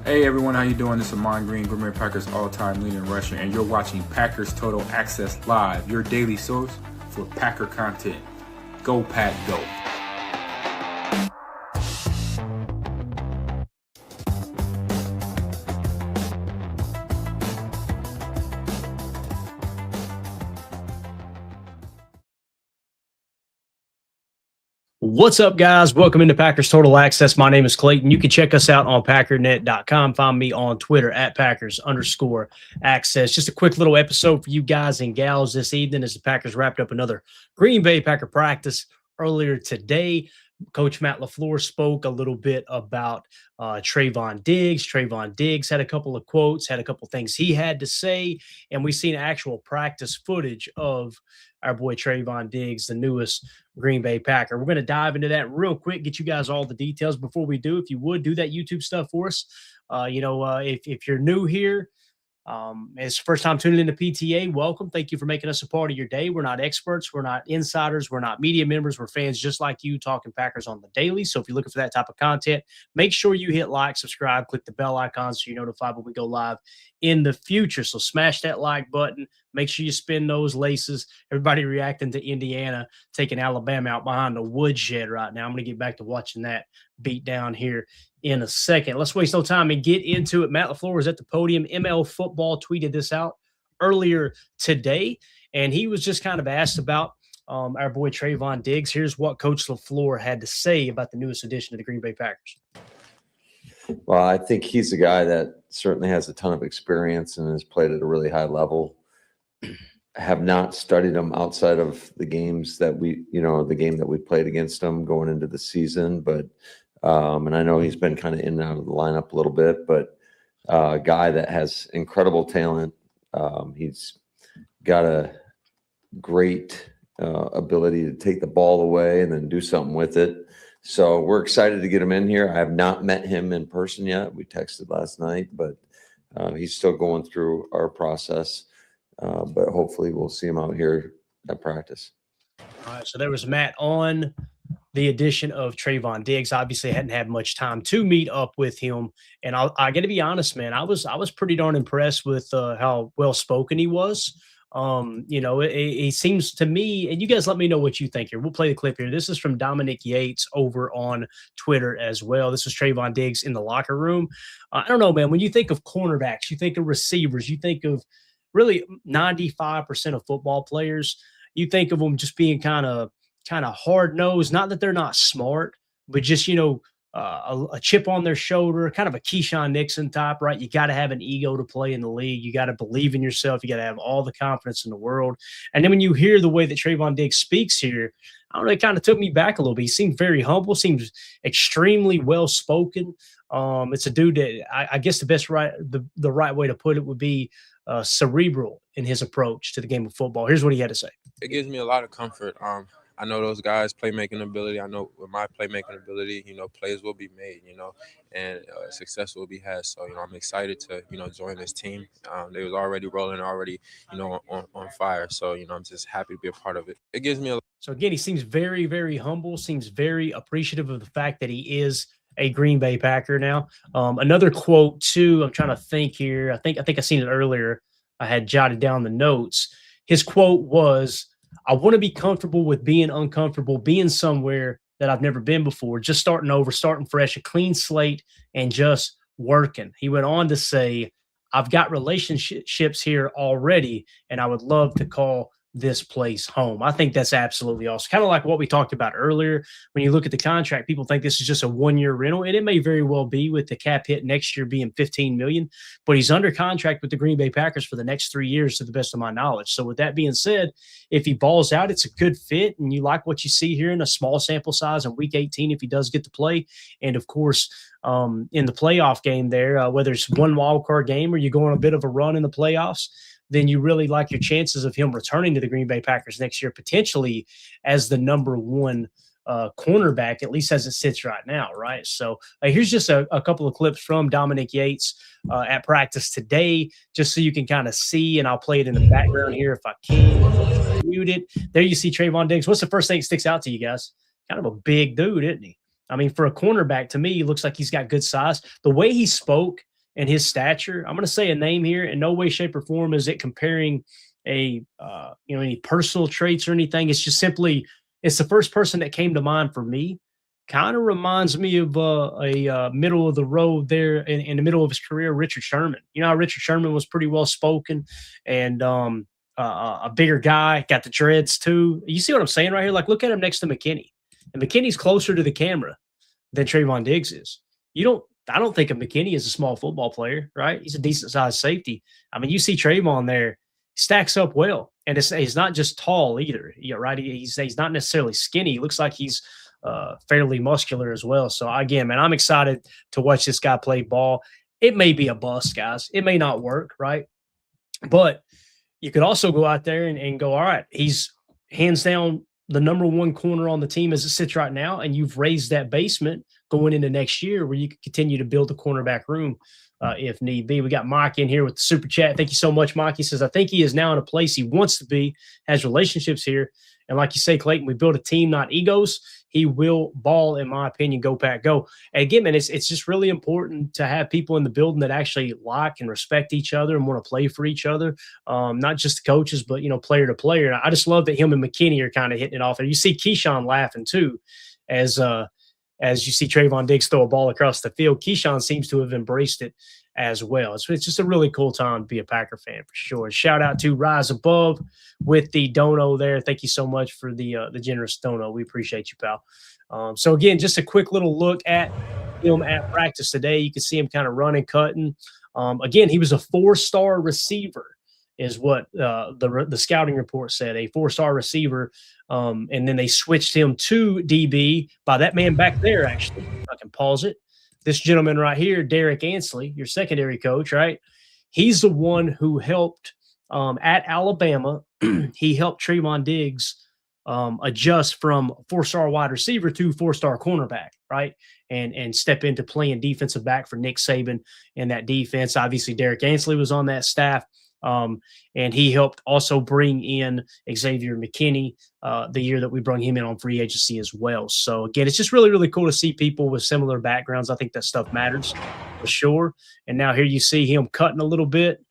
Hey everyone, how you doing? This is Amon Green, Green Bay Packers all-time leading rusher, and you're watching Packers Total Access Live, your daily source for Packer content. Go Pack, go! What's up, guys? Welcome into Packers Total Access. My name is Clayton. You can check us out on packernet.com. Find me on Twitter at Packers_access. Just a quick little episode for you guys and gals this evening as the Packers wrapped up another Green Bay Packer practice earlier today. Coach Matt LaFleur spoke a little bit about Trevon Diggs. Trevon Diggs had a couple of quotes, had a couple of things he had to say, and we've seen actual practice footage of our boy Trevon Diggs, the newest Green Bay Packer. We're going to dive into that real quick, get you guys all the details. Before we do, if you would, do that YouTube stuff for us. If you're new here, it's the first time tuning into PTA, welcome. Thank you for making us a part of your day. We're not experts. We're not insiders. We're not media members. We're fans just like you talking Packers on the daily. So if you're looking for that type of content, make sure you hit like, subscribe, click the bell icon so you're notified when we go live in the future. So smash that like button. Make sure you spin those laces. Everybody reacting to Indiana taking Alabama out behind the woodshed right now. I'm going to get back to watching that beat down here in a second. Let's waste no time and get into it. Matt LaFleur was at the podium. ML Football tweeted this out earlier today, and he was just kind of asked about our boy Trevon Diggs. Here's what Coach LaFleur had to say about the newest addition to the Green Bay Packers. Well, I think he's a guy that certainly has a ton of experience and has played at a really high level. I have not studied him outside of the games that the game that we played against him going into the season, but and I know he's been kind of in and out of the lineup a little bit, but a guy that has incredible talent. He's got a great ability to take the ball away and then do something with it. So we're excited to get him in here. I have not met him in person yet. We texted last night, but he's still going through our process. But hopefully we'll see him out here at practice. All right, so there was Matt on the addition of Trevon Diggs. Obviously hadn't had much time to meet up with him. And I got to be honest, man, I was pretty darn impressed with how well-spoken he was. He seems to me, and you guys let me know what you think here. We'll play the clip here. This is from Dominic Yates over on Twitter as well. This is Trevon Diggs in the locker room. I don't know, man, when you think of cornerbacks, you think of receivers, you think of really 95% of football players, you think of them just being kind of hard-nosed, not that they're not smart, but just, a chip on their shoulder, kind of a Keyshawn Nixon type, right? You got to have an ego to play in the league. You got to believe in yourself. You got to have all the confidence in the world. And then when you hear the way that Trevon Diggs speaks here, I don't know, it kind of took me back a little bit. He seemed very humble, seems extremely well-spoken. It's a dude that I guess the right way to put it would be cerebral in his approach to the game of football. Here's what he had to say. It gives me a lot of comfort. I know those guys' playmaking ability. I know with my playmaking ability, plays will be made, and success will be had. So, I'm excited to, join this team. They was already rolling, on fire. So, I'm just happy to be a part of it. It gives me So, again, he seems very, very humble, seems very appreciative of the fact that he is a Green Bay Packer now. Another quote, too, I'm trying to think here. I think I seen it earlier. I had jotted down the notes. His quote was, "I want to be comfortable with being uncomfortable, being somewhere that I've never been before, just starting over, starting fresh, a clean slate, and just working." He went on to say, "I've got relationships here already, and I would love to call this place home." I think that's absolutely awesome. Kind of like what we talked about earlier. When you look at the contract, people think this is just a one-year rental, and it may very well be with the cap hit next year being $15 million, but he's under contract with the Green Bay Packers for the next 3 years to the best of my knowledge. So with that being said, if he balls out, it's a good fit, and you like what you see here in a small sample size in Week 18 if he does get to play. And, of course, in the playoff game there, whether it's one wild card game or you go on a bit of a run in the playoffs, then you really like your chances of him returning to the Green Bay Packers next year, potentially as the number one cornerback, at least as it sits right now, right? So here's just a couple of clips from Dominic Yates at practice today, just so you can kind of see, and I'll play it in the background here if I can. Mute it. There you see Trevon Diggs. What's the first thing that sticks out to you guys? Kind of a big dude, isn't he? I mean, for a cornerback, to me, he looks like he's got good size. The way he spoke and his stature, I'm going to say a name here. In no way, shape, or form is it comparing any personal traits or anything. It's just simply, it's the first person that came to mind for me. Kind of reminds me of a middle of the road there in the middle of his career, Richard Sherman. You know how Richard Sherman was pretty well spoken and a bigger guy, got the dreads too. You see what I'm saying right here? Like, look at him next to McKinney. And McKinney's closer to the camera than Trevon Diggs is. I don't think of McKinney as a small football player, right? He's a decent sized safety. I mean, you see Trevon there, stacks up well. And he's not just tall either, right? He's not necessarily skinny. He looks like he's fairly muscular as well. So again, man, I'm excited to watch this guy play ball. It may be a bust, guys. It may not work, right? But you could also go out there and go, all right, he's hands down the number one corner on the team as it sits right now, and you've raised that basement going into next year where you can continue to build the cornerback room if need be. We got Mike in here with the super chat. Thank you so much, Mike. He says, I think he is now in a place he wants to be, has relationships here. And like you say, Clayton, we build a team, not egos. He will ball, in my opinion. Go, Pack, go. And again, man, it's just really important to have people in the building that actually like and respect each other and want to play for each other, not just the coaches, but, player to player. And I just love that him and McKinney are kind of hitting it off there. You see Keyshawn laughing too as you see Trevon Diggs throw a ball across the field. Keyshawn seems to have embraced it as well. It's just a really cool time to be a Packer fan for sure. Shout out to Rise Above with the dono there. Thank you so much for the generous dono. We appreciate you, pal. So again, just a quick little look at him at practice today. You can see him kind of running, cutting. Again, he was a 4-star receiver is what the scouting report said, a 4-star receiver. And then they switched him to DB by that man back there, actually. I can pause it. This gentleman right here, Derrick Ansley, your secondary coach, right? He's the one who helped at Alabama. He helped Trevon Diggs adjust from 4-star wide receiver to 4-star cornerback, right? And step into playing defensive back for Nick Saban in that defense. Obviously, Derrick Ansley was on that staff. And he helped also bring in Xavier McKinney the year that we brought him in on free agency as well. So again, it's just really, really cool to see people with similar backgrounds. I think that stuff matters for sure. And now here you see him cutting a little bit,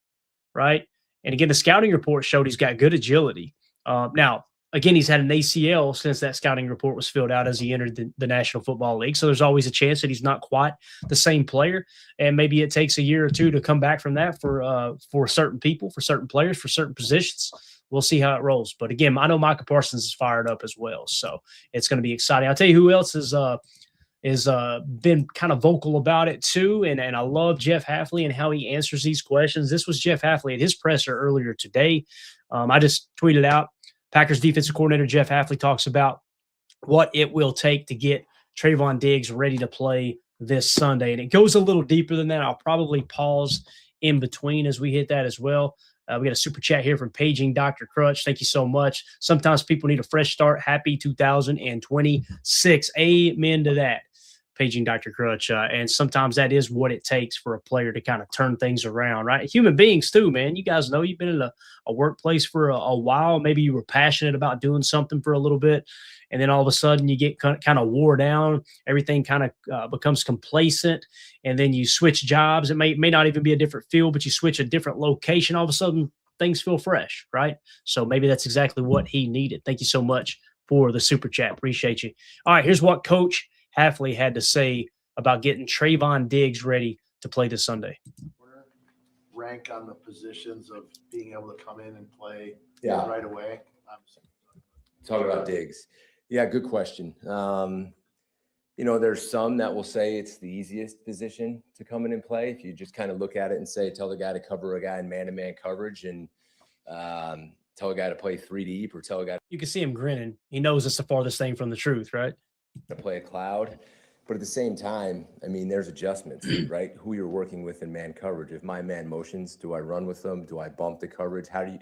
right? And again, the scouting report showed he's got good agility. Now, again, he's had an ACL since that scouting report was filled out as he entered the National Football League. So there's always a chance that he's not quite the same player. And maybe it takes a year or two to come back from that for certain people, for certain players, for certain positions. We'll see how it rolls. But again, I know Micah Parsons is fired up as well. So it's going to be exciting. I'll tell you who else is been kind of vocal about it too. And I love Jeff Hafley and how he answers these questions. This was Jeff Hafley at his presser earlier today. I just tweeted out, Packers defensive coordinator Jeff Hafley talks about what it will take to get Trevon Diggs ready to play this Sunday. And it goes a little deeper than that. I'll probably pause in between as we hit that as well. We got a super chat here from Paging Dr. Crutch. Thank you so much. Sometimes people need a fresh start. Happy 2026. Amen to that. Paging Dr. Crutch. And sometimes that is what it takes for a player to kind of turn things around, right? Human beings too, man. You guys know you've been in a workplace for a while. Maybe you were passionate about doing something for a little bit, and then all of a sudden you get kind of wore down. Everything kind of becomes complacent, and then you switch jobs. It may not even be a different field, but you switch a different location. All of a sudden things feel fresh, right? So maybe that's exactly what he needed. Thank you so much for the super chat. Appreciate you. All right, here's what Coach Hafley had to say about getting Trevon Diggs ready to play this Sunday. Rank on the positions of being able to come in and play right away. Talk about Diggs. Yeah, good question. There's some that will say it's the easiest position to come in and play. If you just kind of look at it and say, tell the guy to cover a guy in man-to-man coverage and tell a guy to play 3 deep or tell a guy. You can see him grinning. He knows it's the farthest thing from the truth, right? To play a cloud. But at the same time, I mean, there's adjustments, right? Who you're working with in man coverage. If my man motions, do I run with them? Do I bump the coverage? How do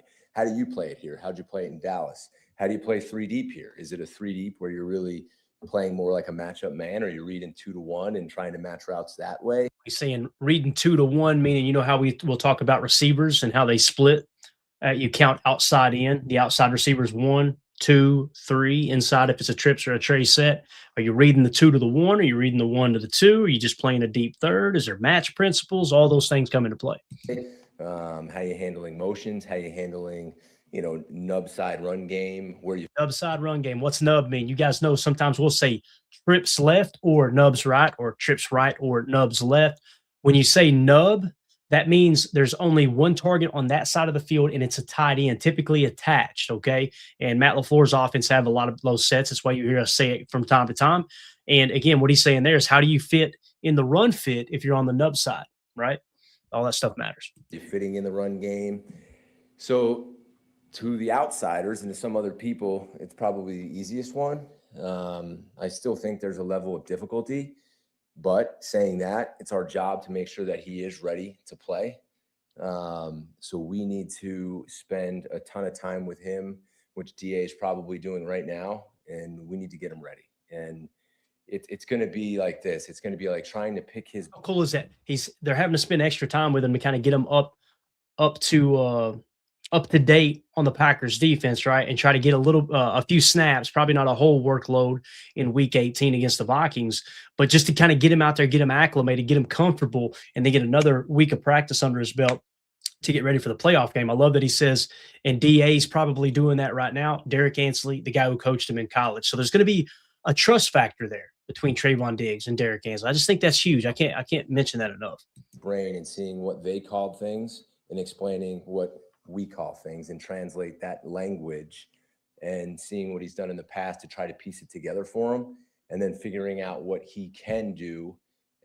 you play it here? How'd you play it in Dallas? How do you play 3 deep here? Is it a 3 deep where you're really playing more like a matchup man, or you're reading 2-1 and trying to match routes that way? He's saying reading 2-1, meaning, how we'll talk about receivers and how they split. You count outside in, the outside receivers 1, 2, 3 inside if it's a trips or a tray set? Are you reading the 2 to the 1? Are you reading the 1 to the 2? Are you just playing a deep third? Is there match principles? All those things come into play. How you handling motions? How you handling, nub side run game? Nub side run game. What's nub mean? You guys know sometimes we'll say trips left or nubs right or trips right or nubs left. When you say nub, that means there's only one target on that side of the field, and it's a tight end, typically attached, okay? And Matt LaFleur's offense have a lot of those sets. That's why you hear us say it from time to time. And, again, what he's saying there is how do you fit in the run fit if you're on the nub side, right? All that stuff matters. You're fitting in the run game. So to the outsiders and to some other people, it's probably the easiest one. I still think there's a level of difficulty. But saying that, it's our job to make sure that he is ready to play. So we need to spend a ton of time with him, which DA is probably doing right now, and we need to get him ready. And it's going to be like this. It's going to be like trying to pick his. How cool is that? They're having to spend extra time with him to kind of get him up to date on the Packers defense, right? And try to get a few snaps, probably not a whole workload in week 18 against the Vikings, but just to kind of get him out there, get him acclimated, get him comfortable, and then get another week of practice under his belt to get ready for the playoff game. I love that he says, and DA's probably doing that right now. Derrick Ansley, the guy who coached him in college. So there's going to be a trust factor there between Trevon Diggs and Derrick Ansley. I just think that's huge. I can't mention that enough. Brain and seeing what they called things and explaining what we call things and translate that language and seeing what he's done in the past to try to piece it together for him, and then figuring out what he can do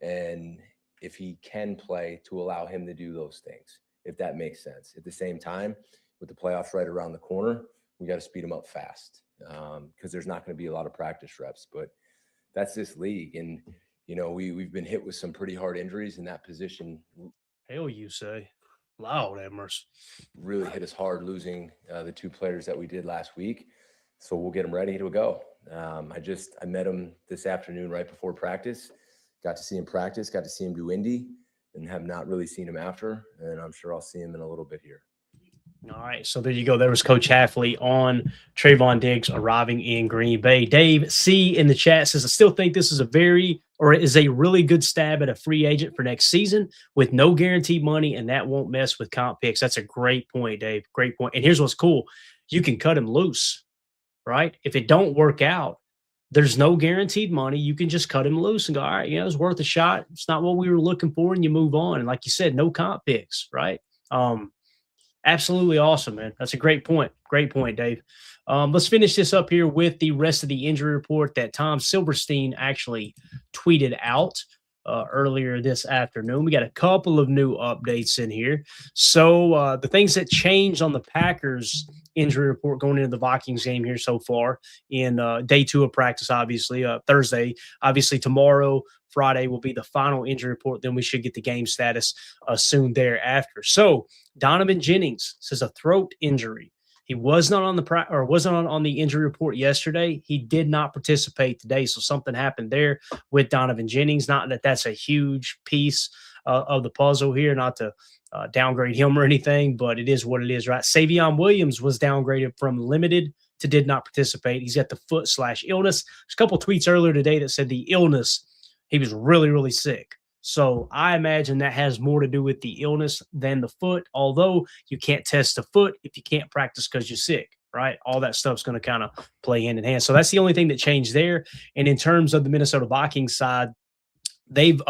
and if he can play to allow him to do those things, if that makes sense. At the same time, with the playoffs right around the corner, we got to speed him up fast because there's not going to be a lot of practice reps, but that's this league. And, we've been hit with some pretty hard injuries in that position. Hell, you say. Loud, Emers. Really hit us hard losing the 2 players that we did last week. So we'll get them ready to go. I met him this afternoon right before practice. Got to see him practice, got to see him do Indy, and have not really seen him after. And I'm sure I'll see him in a little bit here. All right, so there you go. There was Coach Hafley on Trevon Diggs arriving in Green Bay. Dave C. in the chat says, I still think this is a really good stab at a free agent for next season with no guaranteed money, and that won't mess with comp picks. That's a great point, Dave. Great point. And here's what's cool. You can cut him loose, right? If it don't work out, there's no guaranteed money. You can just cut him loose and go, all right, it's worth a shot. It's not what we were looking for, and you move on. And like you said, no comp picks, right? Absolutely awesome, man. That's a great point. Great point, Dave. Let's finish this up here with the rest of the injury report that Tom Silverstein actually tweeted out earlier this afternoon. We got a couple of new updates in here. So the things that changed on the Packers injury report going into the Vikings game here so far in day 2 of practice, obviously, Thursday. Obviously, tomorrow, Friday will be the final injury report. Then we should get the game status soon thereafter. So Donovan Jennings says a throat injury. He was not on the injury report yesterday. He did not participate today. So something happened there with Donovan Jennings. Not that that's a huge piece of the puzzle here, not to downgrade him or anything, but it is what it is, right? Savion Williams was downgraded from limited to did not participate. He's got the foot/illness. There's a couple tweets earlier today that said the illness, he was really, really sick. So I imagine that has more to do with the illness than the foot, although you can't test the foot if you can't practice because you're sick, right? All that stuff's going to kind of play hand in hand. So that's the only thing that changed there. And in terms of the Minnesota Vikings side, they've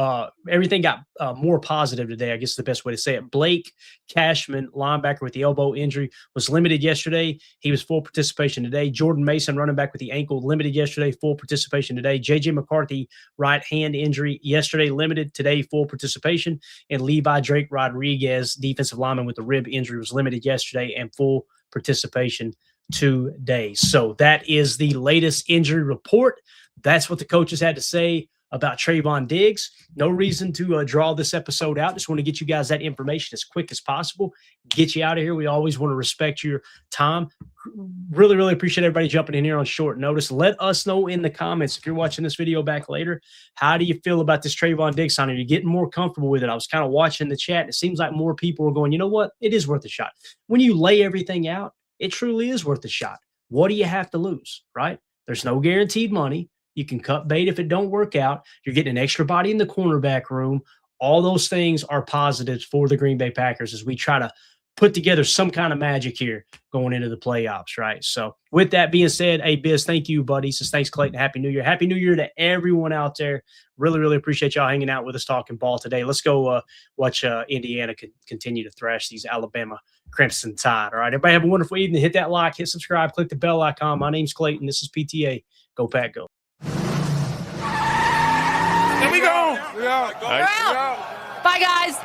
everything got more positive today, I guess is the best way to say it. Blake Cashman, linebacker with the elbow injury, was limited yesterday. He was full participation today. Jordan Mason, running back with the ankle, limited yesterday, full participation today. J.J. McCarthy, right hand injury yesterday, limited today, full participation. And Levi Drake Rodriguez, defensive lineman with the rib injury, was limited yesterday and full participation today. So that is the latest injury report. That's what the coaches had to say about Trevon Diggs. No reason to draw this episode out. Just want to get you guys that information as quick as possible. Get you out of here. We always want to respect your time. Really, really appreciate everybody jumping in here on short notice. Let us know in the comments if you're watching this video back later. How do you feel about this Trevon Diggs signing? Are you getting more comfortable with it? I was kind of watching the chat. It seems like more people are going, you know what? It is worth a shot. When you lay everything out, it truly is worth a shot. what do you have to lose, right? There's no guaranteed money. You can cut bait if it don't work out. You're getting an extra body in the cornerback room. All those things are positives for the Green Bay Packers as we try to put together some kind of magic here going into the playoffs, right? So with that being said, hey, Biz, thank you, buddy. Says thanks, Clayton. Happy New Year. Happy New Year to everyone out there. Really, really appreciate y'all hanging out with us talking ball today. Let's go watch Indiana continue to thrash these Alabama Crimson Tide. All right, everybody have a wonderful evening. Hit that like, hit subscribe, click the bell icon. My name's Clayton. This is PTA. Go Pack, go. Here we go. Bye, guys.